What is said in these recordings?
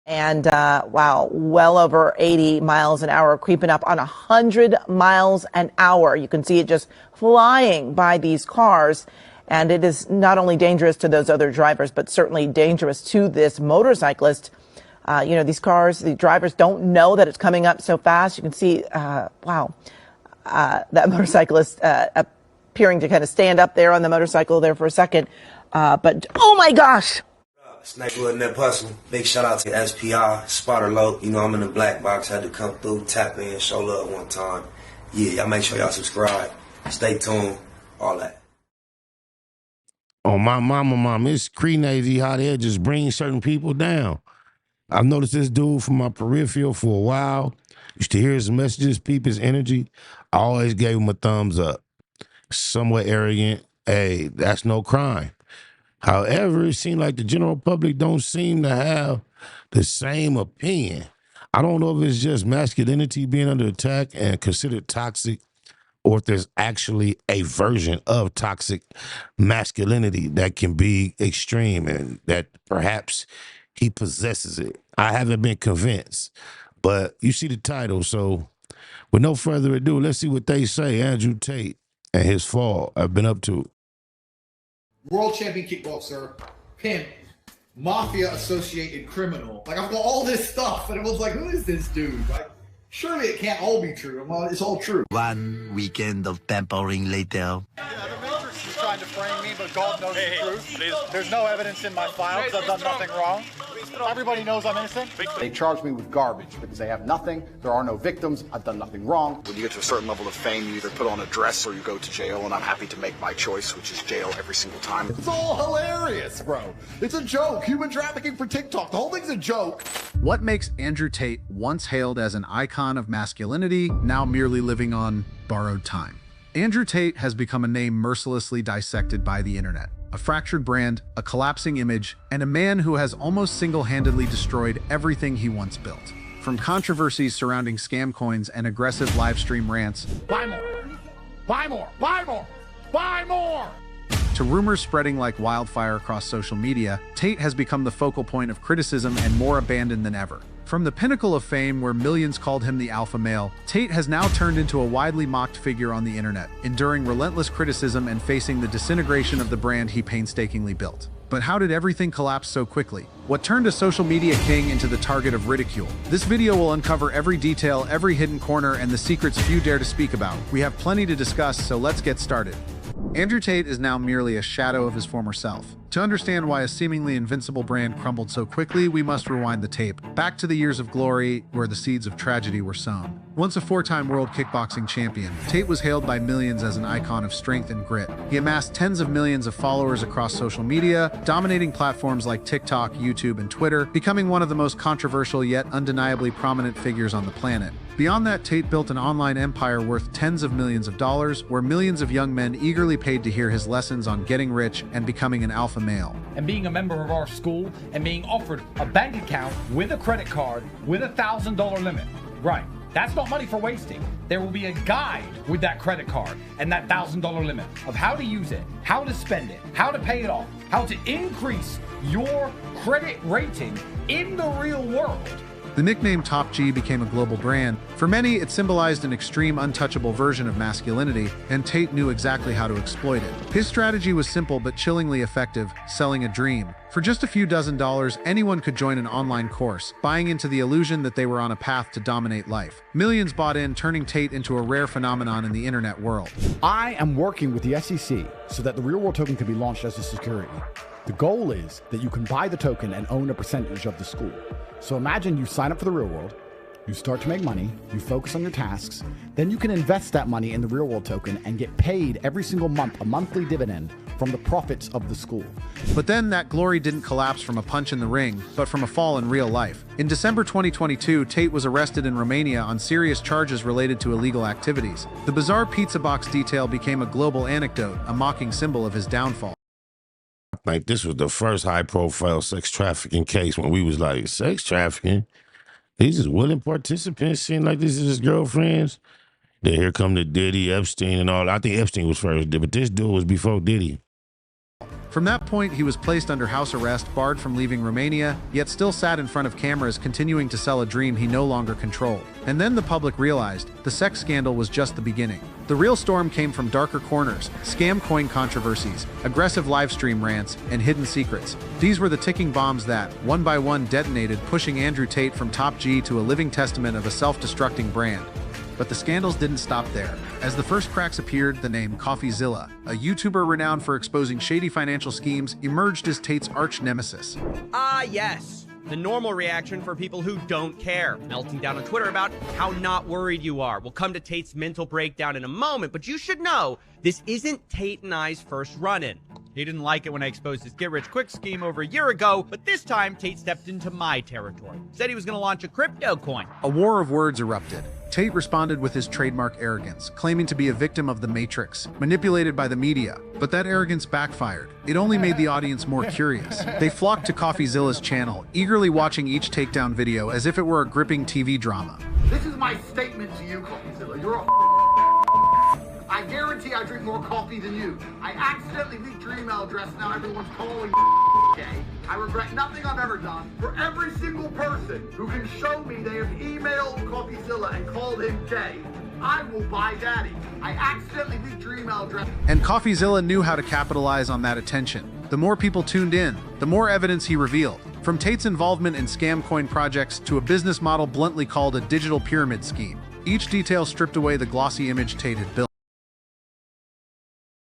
And wow, well over 80 miles an hour, creeping up on 100 miles an hour. You can see it just flying by these cars. And it is not only dangerous to those other drivers, but certainly dangerous to this motorcyclist. These cars, the drivers don't know that it's coming up so fast. You can see, wow, that motorcyclist appearing to kind of stand up there on the motorcycle there for a second. But, oh my gosh. Sniper in that hustle. Big shout out to SPI, Spotter Low. You know, I'm in the black box. Had to come through, tap in, show love one time. Yeah, y'all make sure y'all subscribe. Stay tuned. All that. Oh, my mama, it's crazy how they just bring certain people down. I've noticed this dude from my peripheral for a while. Used to hear his messages, peep his energy. I always gave him a thumbs up. Somewhat arrogant. Hey, that's no crime. However, it seems like the general public don't seem to have the same opinion. I don't know if it's just masculinity being under attack and considered toxic, or if there's actually a version of toxic masculinity that can be extreme and that perhaps he possesses it. I haven't been convinced, but you see the title. So with no further ado, let's see what they say. Andrew Tate and his fall have been up to. World champion kickboxer, pimp, mafia associated criminal. Like, I've got all this stuff, and it was like, who is this dude? Like, surely it can't all be true. It's all true. One weekend of pampering later. Yeah, the Matrix is trying to frame me, but God knows the truth. There's no evidence in my file because I've done nothing wrong. Everybody knows I'm innocent. They charge me with garbage because they have nothing. There are no victims. I've done nothing wrong. When you get to a certain level of fame, you either put on a dress or you go to jail, and I'm happy to make my choice, which is jail every single time. It's all hilarious, bro. It's a joke. Human trafficking for TikTok. The whole thing's a joke. What makes Andrew Tate, once hailed as an icon of masculinity, now merely living on borrowed time? Andrew Tate has become a name mercilessly dissected by the internet. A fractured brand, a collapsing image, and a man who has almost single-handedly destroyed everything he once built. From controversies surrounding scam coins and aggressive live stream rants, Buy more. Buy more. Buy more. Buy more. to rumors spreading like wildfire across social media, Tate has become the focal point of criticism and more abandoned than ever. From the pinnacle of fame where millions called him the alpha male, Tate has now turned into a widely mocked figure on the internet, enduring relentless criticism and facing the disintegration of the brand he painstakingly built. But how did everything collapse so quickly? What turned a social media king into the target of ridicule? This video will uncover every detail, every hidden corner, and the secrets few dare to speak about. We have plenty to discuss, so let's get started. Andrew Tate is now merely a shadow of his former self. To understand why a seemingly invincible brand crumbled so quickly, we must rewind the tape, back to the years of glory where the seeds of tragedy were sown. Once a four-time world kickboxing champion, Tate was hailed by millions as an icon of strength and grit. He amassed tens of millions of followers across social media, dominating platforms like TikTok, YouTube, and Twitter, becoming one of the most controversial yet undeniably prominent figures on the planet. Beyond that, Tate built an online empire worth tens of millions of dollars, where millions of young men eagerly paid to hear his lessons on getting rich and becoming an alpha male. And being a member of our school and being offered a bank account with a credit card with a $1,000 limit. Right. That's not money for wasting. There will be a guide with that credit card and that $1,000 limit of how to use it, how to spend it, how to pay it off, how to increase your credit rating in the real world. The nickname Top G became a global brand. For many, it symbolized an extreme, untouchable version of masculinity, and Tate knew exactly how to exploit it. His strategy was simple but chillingly effective, selling a dream. For just a few dozen dollars, anyone could join an online course, buying into the illusion that they were on a path to dominate life. Millions bought in, turning Tate into a rare phenomenon in the internet world. I am working with the SEC so that the real world token can be launched as a security. The goal is that you can buy the token and own a percentage of the school. So imagine you sign up for the real world, you start to make money, you focus on your tasks, then you can invest that money in the real world token and get paid every single month a monthly dividend from the profits of the school. But then that glory didn't collapse from a punch in the ring, but from a fall in real life. In December 2022, Tate was arrested in Romania on serious charges related to illegal activities. The bizarre pizza box detail became a global anecdote, a mocking symbol of his downfall. Like, this was the first high-profile sex trafficking case when we was like, sex trafficking? These is willing participants seem like this is his girlfriends. Then here come the Diddy, Epstein, and all. I think Epstein was first, but this dude was before Diddy. From that point, he was placed under house arrest, barred from leaving Romania, yet still sat in front of cameras continuing to sell a dream he no longer controlled. And then the public realized the sex scandal was just the beginning. The real storm came from darker corners, scam coin controversies, aggressive livestream rants, and hidden secrets. These were the ticking bombs that, one by one, detonated, pushing Andrew Tate from top G to a living testament of a self-destructing brand. But the scandals didn't stop there. As the first cracks appeared, the name Coffeezilla, a YouTuber renowned for exposing shady financial schemes, emerged as Tate's arch nemesis. Ah, yes. The normal reaction for people who don't care. Melting down on Twitter about how not worried you are. We'll come to Tate's mental breakdown in a moment, but you should know this isn't Tate and I's first run-in. He didn't like it when I exposed his get-rich-quick scheme over a year ago, but this time Tate stepped into my territory. Said he was going to launch a crypto coin. A war of words erupted. Tate responded with his trademark arrogance, claiming to be a victim of the Matrix, manipulated by the media. But that arrogance backfired. It only made the audience more curious. They flocked to Coffeezilla's channel, eagerly watching each takedown video as if it were a gripping TV drama. This is my statement to you, Coffeezilla. You're a I guarantee I drink more coffee than you. I accidentally leaked your email address, now everyone's calling gay. I regret nothing I've ever done. For every single person who can show me they have emailed Coffeezilla and called him gay, I will buy daddy. I accidentally leaked your email address. And Coffeezilla knew how to capitalize on that attention. The more people tuned in, the more evidence he revealed. From Tate's involvement in scam coin projects to a business model bluntly called a digital pyramid scheme. Each detail stripped away the glossy image Tate had built.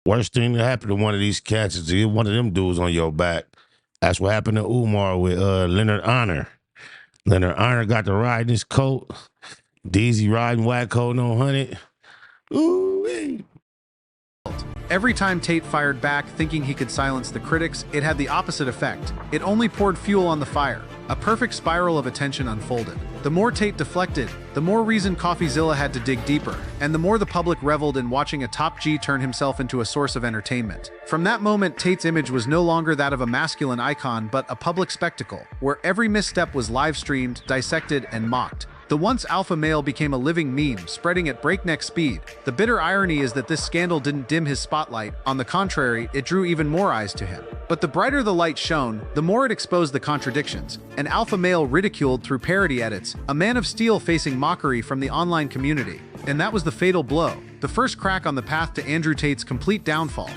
Worst thing that happened to one of these cats is to get one of them dudes on your back. That's what happened to Umar with Leonard Honor. Leonard Honor got to ride in his coat. DZ riding white coat no 100. Ooh-wee. Every time Tate fired back, thinking he could silence the critics, it had the opposite effect. It only poured fuel on the fire. A perfect spiral of attention unfolded. The more Tate deflected, the more reason Coffeezilla had to dig deeper, and the more the public reveled in watching a top G turn himself into a source of entertainment. From that moment, Tate's image was no longer that of a masculine icon, but a public spectacle, where every misstep was live-streamed, dissected, and mocked. The once alpha male became a living meme, spreading at breakneck speed. The bitter irony is that this scandal didn't dim his spotlight. On the contrary, it drew even more eyes to him. But the brighter the light shone, the more it exposed the contradictions. An alpha male ridiculed through parody edits, a man of steel facing mockery from the online community. And that was the fatal blow, the first crack on the path to Andrew Tate's complete downfall.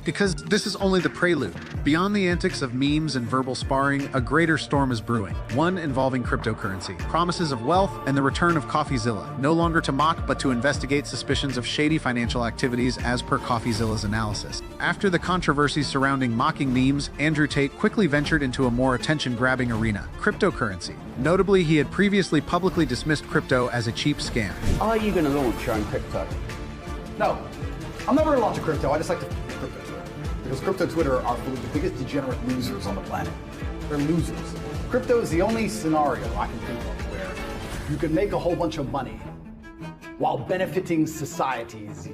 Because this is only the prelude. Beyond the antics of memes and verbal sparring, a greater storm is brewing. One involving cryptocurrency, promises of wealth, and the return of Coffeezilla, no longer to mock but to investigate suspicions of shady financial activities as per Coffeezilla's analysis. After the controversies surrounding mocking memes, Andrew Tate quickly ventured into a more attention-grabbing arena, cryptocurrency. Notably, he had previously publicly dismissed crypto as a cheap scam. Are you going to launch your own crypto? No. I'm never going to launch a crypto. I just like to crypto. Because crypto Twitter are full of the biggest degenerate losers on the planet. They're losers. Crypto is the only scenario I can think of where you can make a whole bunch of money while benefiting societies.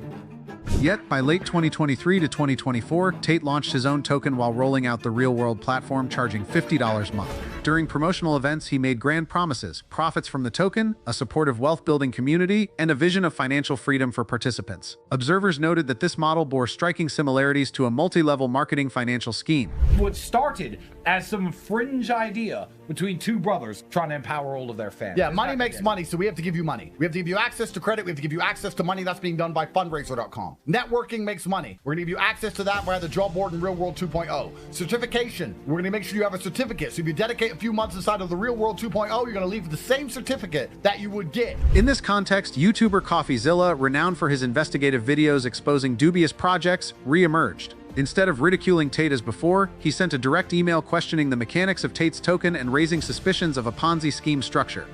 Yet, by late 2023 to 2024, Tate launched his own token while rolling out the real-world platform, charging $50 a month. During promotional events, he made grand promises, profits from the token, a supportive wealth-building community, and a vision of financial freedom for participants. Observers noted that this model bore striking similarities to a multi-level marketing financial scheme. What started as some fringe idea between two brothers trying to empower all of their families. Yeah, money makes money, so we have to give you money. We have to give you access to credit. We have to give you access to money that's being done by fundraiser.com. Networking makes money. We're going to give you access to that via the job board in Real World 2.0. Certification. We're going to make sure you have a certificate. So if you dedicate a few months inside of the Real World 2.0, you're going to leave with the same certificate that you would get. In this context, YouTuber Coffeezilla, renowned for his investigative videos exposing dubious projects, re-emerged. Instead of ridiculing Tate as before, he sent a direct email questioning the mechanics of Tate's token and raising suspicions of a Ponzi scheme structure.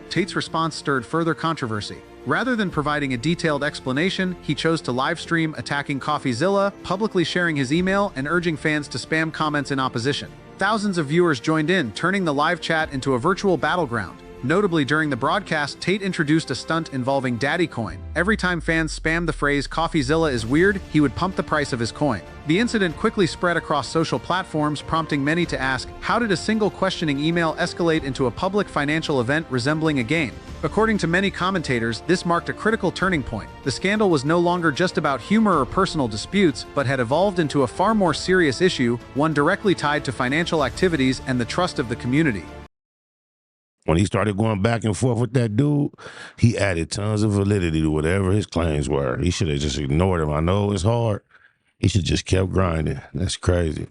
Tate's response stirred further controversy. Rather than providing a detailed explanation, he chose to livestream attacking Coffeezilla, publicly sharing his email and urging fans to spam comments in opposition. Thousands of viewers joined in, turning the live chat into a virtual battleground. Notably, during the broadcast, Tate introduced a stunt involving Daddy Coin. Every time fans spammed the phrase "Coffeezilla is weird," he would pump the price of his coin. The incident quickly spread across social platforms, prompting many to ask, how did a single questioning email escalate into a public financial event resembling a game? According to many commentators, this marked a critical turning point. The scandal was no longer just about humor or personal disputes, but had evolved into a far more serious issue, one directly tied to financial activities and the trust of the community. When he started going back and forth with that dude, he added tons of validity to whatever his claims were. He should have just ignored him. I know it's hard. He should just kept grinding. That's crazy.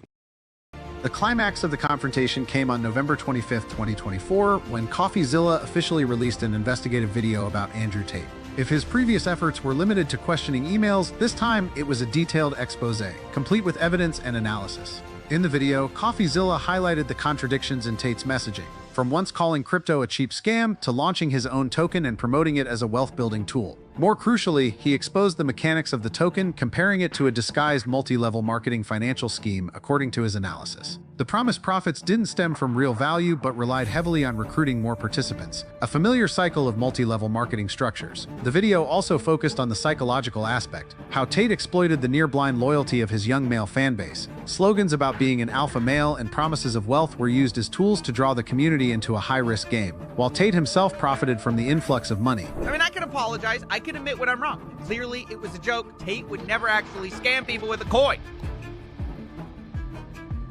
The climax of the confrontation came on November 25, 2024, when Coffeezilla officially released an investigative video about Andrew Tate. If his previous efforts were limited to questioning emails, this time it was a detailed expose, complete with evidence and analysis. In the video, Coffeezilla highlighted the contradictions in Tate's messaging, from once calling crypto a cheap scam to launching his own token and promoting it as a wealth-building tool. More crucially, he exposed the mechanics of the token, comparing it to a disguised multi-level marketing financial scheme, according to his analysis. The promised profits didn't stem from real value, but relied heavily on recruiting more participants, a familiar cycle of multi-level marketing structures. The video also focused on the psychological aspect, how Tate exploited the near-blind loyalty of his young male fanbase. Slogans about being an alpha male and promises of wealth were used as tools to draw the community into a high-risk game, while Tate himself profited from the influx of money. I mean, I can apologize. I can admit when I'm wrong. Clearly, it was a joke. Tate would never actually scam people with a coin.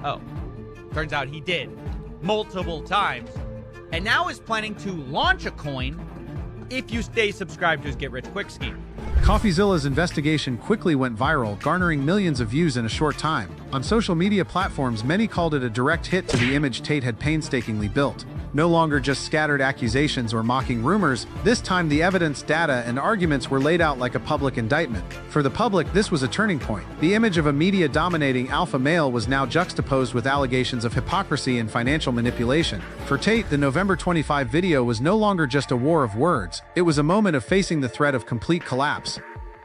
Oh, turns out he did. Multiple times. And now is planning to launch a coin if you stay subscribed to his get-rich-quick scheme. Coffeezilla's investigation quickly went viral, garnering millions of views in a short time. On social media platforms, many called it a direct hit to the image Tate had painstakingly built. No longer just scattered accusations or mocking rumors, this time the evidence, data, and arguments were laid out like a public indictment. For the public, this was a turning point. The image of a media-dominating alpha male was now juxtaposed with allegations of hypocrisy and financial manipulation. For Tate, the November 25 video was no longer just a war of words. It was a moment of facing the threat of complete collapse.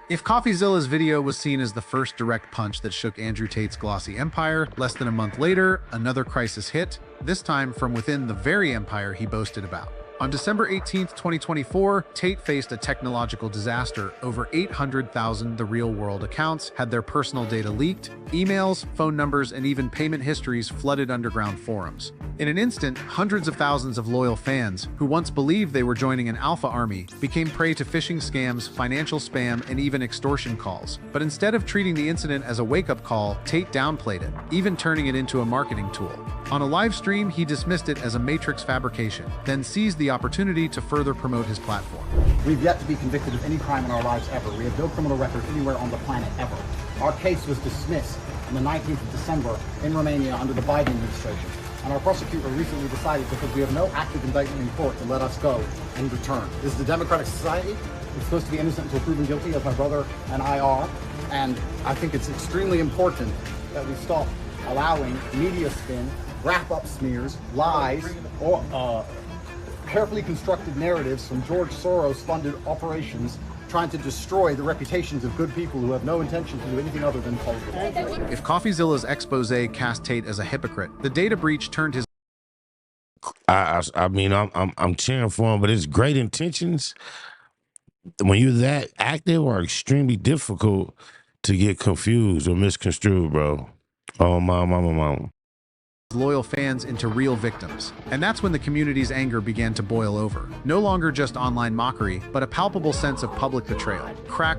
If Coffeezilla's video was seen as the first direct punch that shook Andrew Tate's glossy empire, less than a month later, another crisis hit, this time from within the very empire he boasted about. On December 18, 2024, Tate faced a technological disaster. Over 800,000 The Real World accounts had their personal data leaked, emails, phone numbers, and even payment histories flooded underground forums. In an instant, hundreds of thousands of loyal fans, who once believed they were joining an alpha army, became prey to phishing scams, financial spam, and even extortion calls. But instead of treating the incident as a wake-up call, Tate downplayed it, even turning it into a marketing tool. On a live stream, he dismissed it as a matrix fabrication, then seized the opportunity to further promote his platform. We've yet to be convicted of any crime in our lives ever. We have no criminal record anywhere on the planet ever. Our case was dismissed on the 19th of December in Romania under the Biden administration. And our prosecutor recently decided, because we have no active indictment in court, to let us go and return. This is a democratic society. We're supposed to be innocent until proven guilty, as my brother and I are. And I think it's extremely important that we stop allowing media spin, wrap-up smears, lies, or carefully constructed narratives from George Soros-funded operations trying to destroy the reputations of good people who have no intention to do anything other than politics. If Coffeezilla's expose cast Tate as a hypocrite, the data breach turned his... I mean, I'm cheering for him, but his great intentions, when you're that active, are extremely difficult to get confused or misconstrued, bro. Oh, my mama. Loyal fans into real victims. And that's when the community's anger began to boil over. No longer just online mockery, but a palpable sense of public betrayal.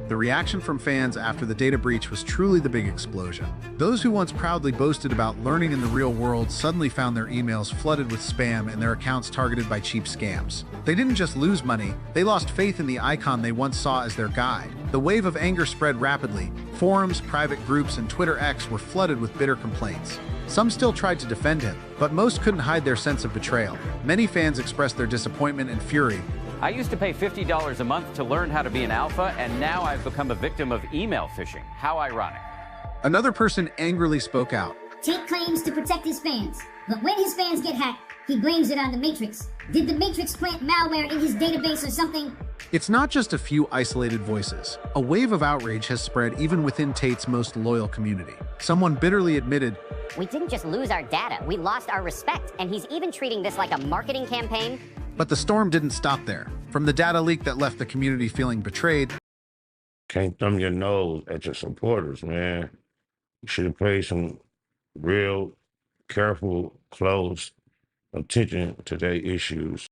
The reaction from fans after the data breach was truly the big explosion. Those who once proudly boasted about learning in the real world suddenly found their emails flooded with spam and their accounts targeted by cheap scams. They didn't just lose money, they lost faith in the icon they once saw as their guide. The wave of anger spread rapidly. Forums, private groups, and Twitter X were flooded with bitter complaints. Some still tried to defend him, but most couldn't hide their sense of betrayal. Many fans expressed their disappointment and fury. I used to pay $50 a month to learn how to be an alpha, and now I've become a victim of email phishing. How ironic. Another person angrily spoke out. Tate claims to protect his fans, but when his fans get hacked, he blames it on the Matrix. Did the Matrix plant malware in his database or something? It's not just a few isolated voices. A wave of outrage has spread even within Tate's most loyal community. Someone bitterly admitted, "We didn't just lose our data, we lost our respect, and he's even treating this like a marketing campaign. But the storm didn't stop there. From the data leak that left the community feeling betrayed, Can't thumb your nose at your supporters, man. You should have paid some real careful, close attention to their issues.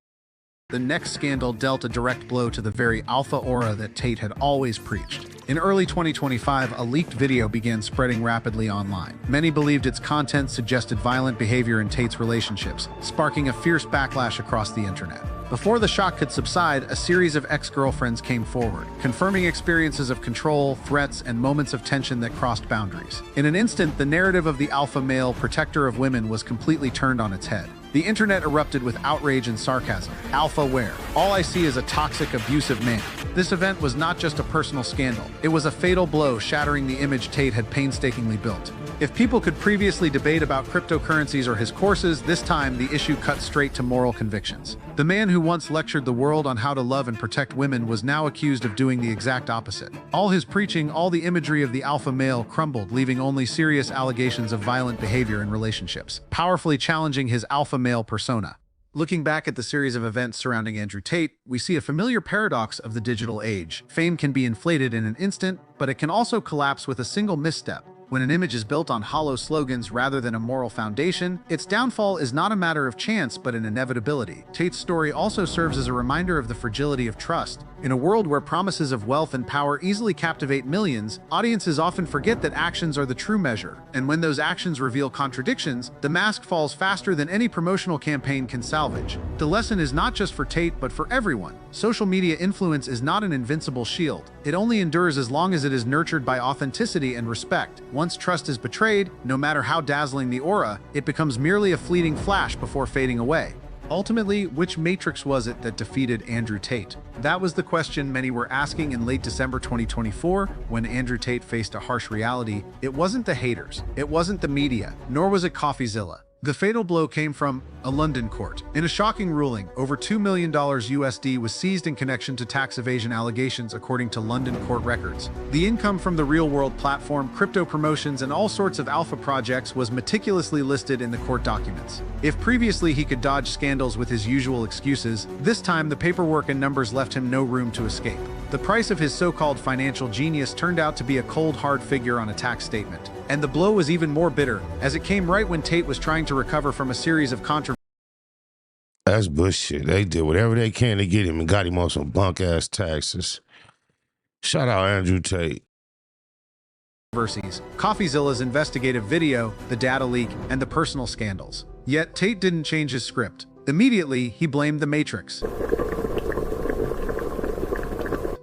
the next scandal dealt a direct blow to the very alpha aura that Tate had always preached. In early 2025, a leaked video began spreading rapidly online. Many believed its content suggested violent behavior in Tate's relationships, sparking a fierce backlash across the internet. Before the shock could subside, a series of ex-girlfriends came forward, confirming experiences of control, threats, and moments of tension that crossed boundaries. In an instant, the narrative of the alpha male protector of women was completely turned on its head. The internet erupted with outrage and sarcasm. Alpha where? All I see is a toxic, abusive man. This event was not just a personal scandal. It was a fatal blow, shattering the image Tate had painstakingly built. If people could previously debate about cryptocurrencies or his courses, this time the issue cut straight to moral convictions. The man who once lectured the world on how to love and protect women was now accused of doing the exact opposite. All his preaching, all the imagery of the alpha male crumbled, leaving only serious allegations of violent behavior in relationships, powerfully challenging his alpha male persona. Looking back at the series of events surrounding Andrew Tate, we see a familiar paradox of the digital age. Fame can be inflated in an instant, but it can also collapse with a single misstep. When an image is built on hollow slogans rather than a moral foundation, its downfall is not a matter of chance but an inevitability. Tate's story also serves as a reminder of the fragility of trust. In a world where promises of wealth and power easily captivate millions, audiences often forget that actions are the true measure. And when those actions reveal contradictions, the mask falls faster than any promotional campaign can salvage. The lesson is not just for Tate, but for everyone. Social media influence is not an invincible shield. It only endures as long as it is nurtured by authenticity and respect. Once trust is betrayed, no matter how dazzling the aura, it becomes merely a fleeting flash before fading away. Ultimately, which matrix was it that defeated Andrew Tate? That was the question many were asking in late December 2024 when Andrew Tate faced a harsh reality. It wasn't the haters, it wasn't the media, nor was it Coffeezilla. The fatal blow came from a London court. In a shocking ruling, over $2 million USD was seized in connection to tax evasion allegations, according to London court records. The income from the real-world platform, crypto promotions, and all sorts of alpha projects was meticulously listed in the court documents. If previously he could dodge scandals with his usual excuses, this time the paperwork and numbers left him no room to escape. The price of his so-called financial genius turned out to be a cold, hard figure on a tax statement. And the blow was even more bitter, as it came right when Tate was trying to recover from a series of controversies. That's bullshit. They did whatever they can to get him and got him on some bunk-ass taxes. Shout out Andrew Tate. Coffeezilla's investigative video, the data leak, and the personal scandals. Yet Tate didn't change his script. Immediately, he blamed the Matrix.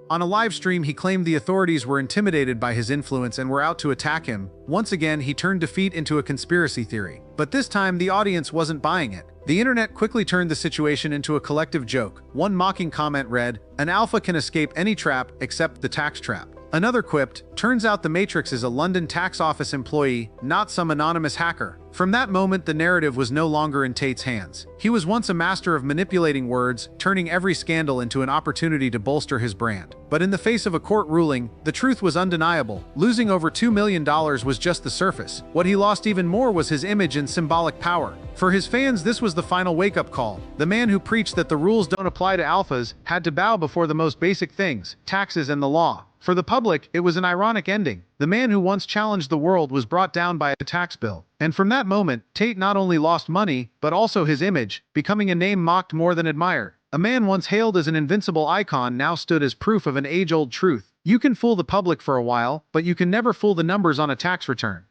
On a live stream, he claimed the authorities were intimidated by his influence and were out to attack him. Once again, he turned defeat into a conspiracy theory. But this time, the audience wasn't buying it. The internet quickly turned the situation into a collective joke. One mocking comment read, "An alpha can escape any trap except the tax trap." Another quipped, "Turns out the Matrix is a London tax office employee, not some anonymous hacker." From that moment, the narrative was no longer in Tate's hands. He was once a master of manipulating words, turning every scandal into an opportunity to bolster his brand. But in the face of a court ruling, the truth was undeniable. Losing over $2 million was just the surface. What he lost even more was his image and symbolic power. For his fans, this was the final wake-up call. The man who preached that the rules don't apply to alphas had to bow before the most basic things, taxes and the law. For the public, it was an ironic ending. The man who once challenged the world was brought down by a tax bill. And from that moment, Tate not only lost money, but also his image, becoming a name mocked more than admired. A man once hailed as an invincible icon now stood as proof of an age-old truth. You can fool the public for a while, but you can never fool the numbers on a tax return.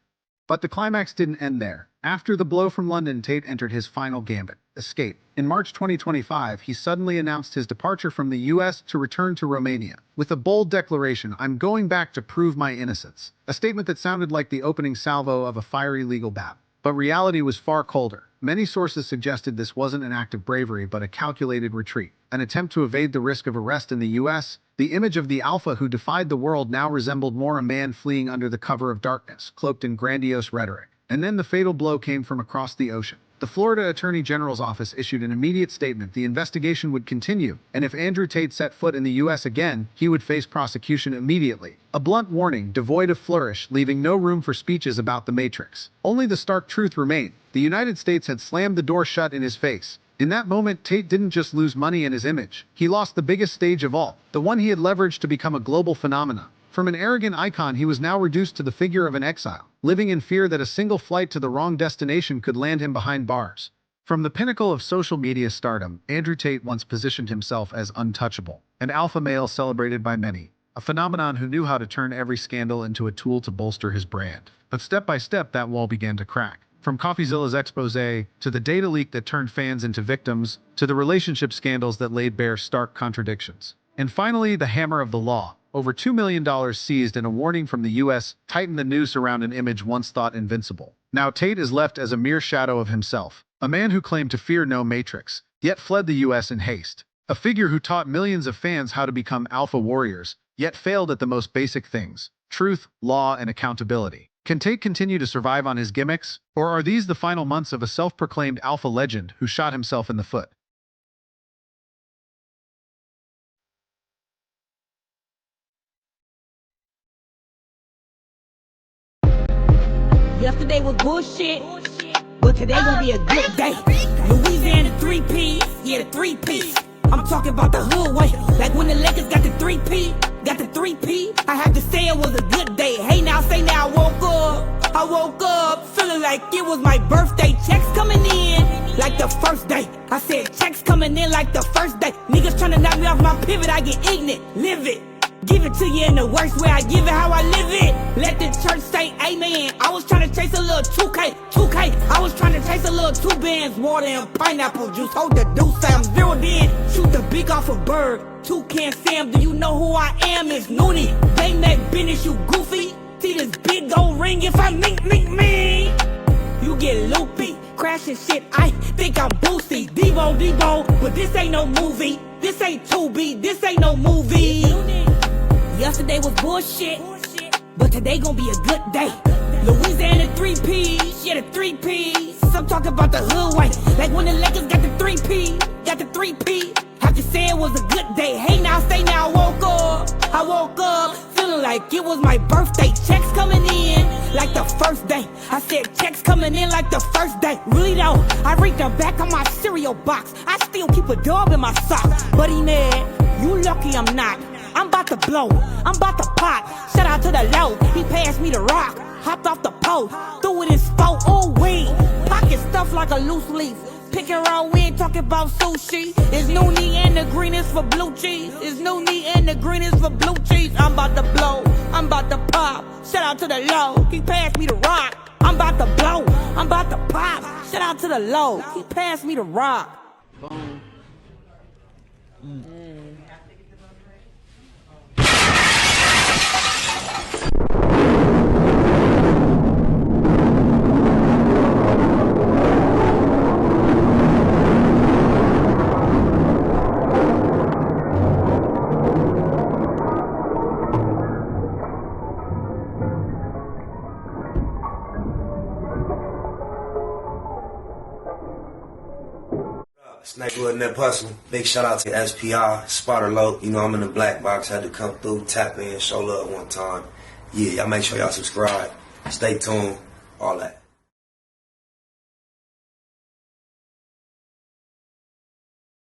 But the climax didn't end there. After the blow from London, Tate entered his final gambit, escape. In March 2025, he suddenly announced his departure from the US to return to Romania. With a bold declaration, "I'm going back to prove my innocence." A statement that sounded like the opening salvo of a fiery legal battle. But reality was far colder. Many sources suggested this wasn't an act of bravery, but a calculated retreat. An attempt to evade the risk of arrest in the US. The image of the alpha who defied the world now resembled more a man fleeing under the cover of darkness, cloaked in grandiose rhetoric. And then the fatal blow came from across the ocean. The Florida Attorney General's office issued an immediate statement. The investigation would continue, and if Andrew Tate set foot in the US again, he would face prosecution immediately. A blunt warning, devoid of flourish, leaving no room for speeches about the Matrix. Only the stark truth remained. The United States had slammed the door shut in his face. In that moment, Tate didn't just lose money and his image. He lost the biggest stage of all, the one he had leveraged to become a global phenomenon. From an arrogant icon, he was now reduced to the figure of an exile, living in fear that a single flight to the wrong destination could land him behind bars. From the pinnacle of social media stardom, Andrew Tate once positioned himself as untouchable, an alpha male celebrated by many, a phenomenon who knew how to turn every scandal into a tool to bolster his brand. But step by step, that wall began to crack. From Coffeezilla's expose, to the data leak that turned fans into victims, to the relationship scandals that laid bare stark contradictions. And finally, the hammer of the law. Over $2 million seized and a warning from the US tightened the noose around an image once thought invincible. Now Tate is left as a mere shadow of himself, a man who claimed to fear no matrix, yet fled the US in haste. A figure who taught millions of fans how to become alpha warriors, yet failed at the most basic things: truth, law, and accountability. Can Tate continue to survive on his gimmicks? Or are these the final months of a self-proclaimed alpha legend who shot himself in the foot? Yesterday was bullshit, but today gonna be a good day. Louisiana 3P, yeah, the 3P. I'm talking about the hood way, like when the Lakers got the 3P, got the 3P. I have to say it was a good day. Hey now, say now, I woke up feeling like it was my birthday. Checks coming in like the first day. I said checks coming in like the first day. Niggas tryna knock me off my pivot, I get ignorant, live it. Give it to you in the worst way, I give it how I live it. Let the church say amen. I was trying to chase a little 2K. I was trying to chase a little 2 bands, water and pineapple juice. Hold the deuce, I'm zeroed in. Shoot the beak off a bird. Toucan Sam, do you know who I am? It's Noonie. Bang that business, you goofy. See this big gold ring, if I mink me, you get loopy. Crashing shit, I think I'm boosty. Debo, but this ain't no movie. This ain't 2B, this ain't no movie. Yesterday was bullshit, but today gonna be a good day. Louisiana 3Ps, yeah, the 3Ps. I'm talking about the hood way, like when the Lakers got the 3P, Have to say it was a good day. Hey now, say now, I woke up feeling like it was my birthday. Checks coming in like the first day. I said checks coming in like the first day. Really though, I read the back of my cereal box. I still keep a dub in my socks. But he mad, you lucky I'm not. I'm about to blow, I'm about to pop. Shout out to the low, he passed me the rock. Hopped off the post, threw it in sport, ooh wee. Pocket stuff like a loose leaf. Pick and roll, we ain't talking about sushi. It's Noonie and the greenest for blue cheese. It's Noonie and the greenest for blue cheese. I'm about to blow, I'm about to pop. Shout out to the low, he passed me the rock. I'm about to blow, I'm about to pop. Shout out to the low, he passed me the rock. Boom. Snake wasn't that personal. Big shout out to SPI, Spotter Low. You know, I'm in the black box. Had to come through, tap in, show love one time. Yeah, y'all make sure y'all subscribe. Stay tuned. All that.